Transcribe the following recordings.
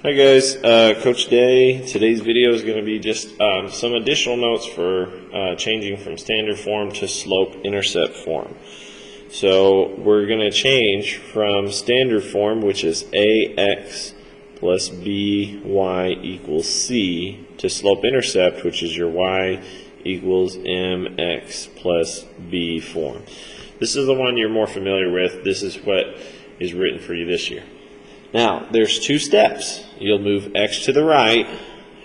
Hi guys, Coach Day. Today's video is going to be just some additional notes for changing from standard form to slope intercept form. So we're going to change from standard form, which is ax plus by equals c, to slope intercept, which is your y equals mx plus b form. This is the one you're more familiar with. This is what is written for you this year. Now, there's two steps. You'll move x to the right,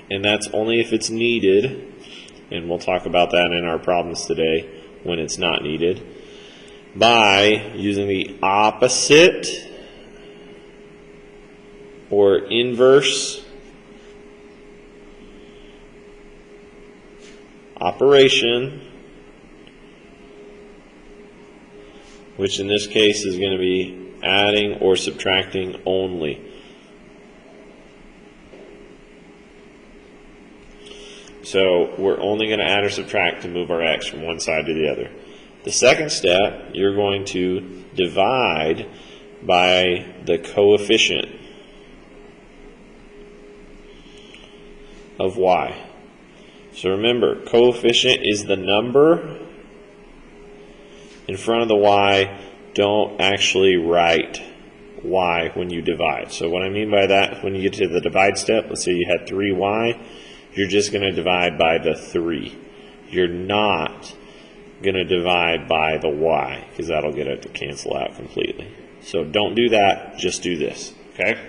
and that's only if it's needed, and we'll talk about that in our problems today when it's not needed, by using the opposite or inverse operation, which in this case is going to be adding or subtracting only. So we're only going to add or subtract to move our x from one side to the other. The second step, you're going to divide by the coefficient of y. So remember, coefficient is the number in front of the y. Don't actually write y when you divide. So what I mean by that, when you get to the divide step, let's say you had 3y, you're just going to divide by the 3. You're not going to divide by the y, because that'll get it to cancel out completely. So don't do that, just do this, okay?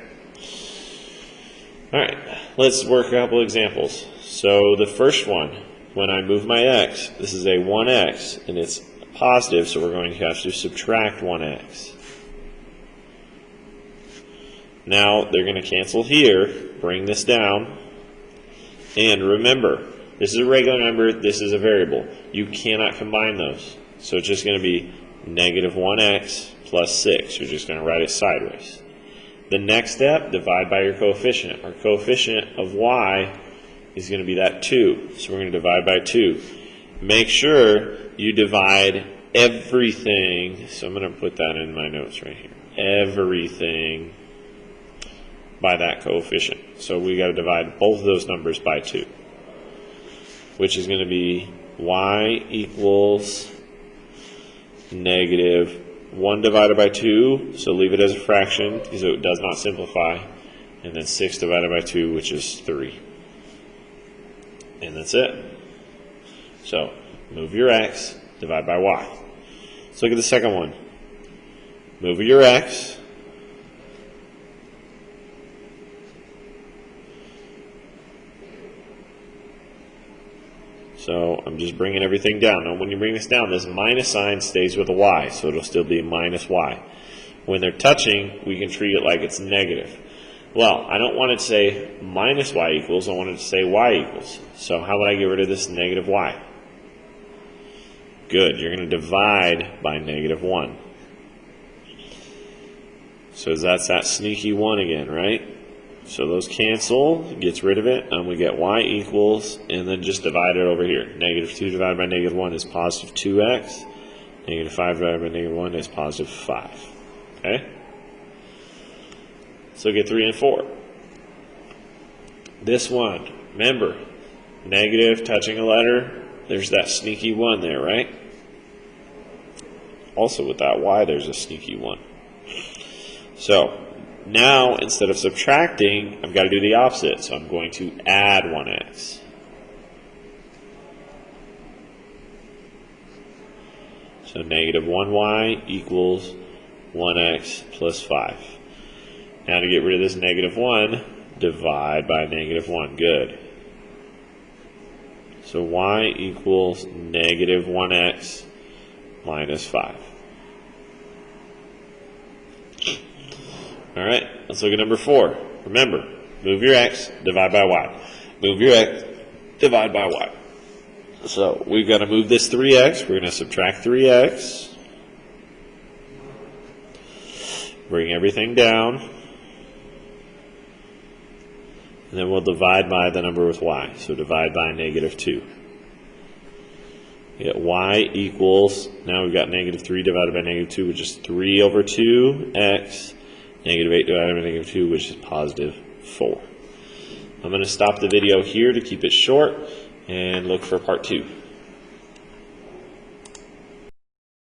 Alright, let's work a couple examples. So the first one, when I move my x, this is a 1x, and it's positive, so we're going to have to subtract 1x. Now they're going to cancel here, bring this down, and remember, this is a regular number, this is a variable. You cannot combine those. So it's just going to be negative 1x plus 6. You're just going to write it sideways. The next step, divide by your coefficient. Our coefficient of y is going to be that 2. So we're going to divide by 2. Make sure you divide everything, so I'm going to put that in my notes right here, everything by that coefficient. So we got to divide both of those numbers by 2, which is going to be y equals negative 1 divided by 2, so leave it as a fraction because it does not simplify, and then 6 divided by 2, which is 3. And that's it. So move your x, divide by y. Let's look at the second one. Move your x, so I'm just bringing everything down. Now when you bring this down, this minus sign stays with a y, so it'll still be minus y. When they're touching, we can treat it like it's negative. Well, I don't want it to say minus y equals, I want it to say y equals. So how would I get rid of this negative y? Good, you're going to divide by negative 1. So that's that sneaky 1 again, right? So those cancel, gets rid of it, and we get y equals, and then just divide it over here. Negative 2 divided by negative 1 is positive 2x. Negative 5 divided by negative 1 is positive 5. Okay? So get 3 and 4. This one, remember, negative touching a letter, there's that sneaky 1 there, right? Also with that y, there's a sneaky 1. So now, instead of subtracting, I've got to do the opposite. So I'm going to add 1x. So negative 1y equals 1x plus 5. Now to get rid of this negative 1, divide by negative 1. Good. So y equals negative 1x minus 5. All right, let's look at number 4. Remember, move your x, divide by y. Move your x, divide by y. So we've got to move this 3x. We're going to subtract 3x. Bring everything down. And then we'll divide by the number with y. So divide by negative 2. We get y equals, now we've got negative 3 divided by negative 2, which is 3 over 2x. Negative 8 divided by negative 2, which is positive 4. I'm going to stop the video here to keep it short and look for part 2.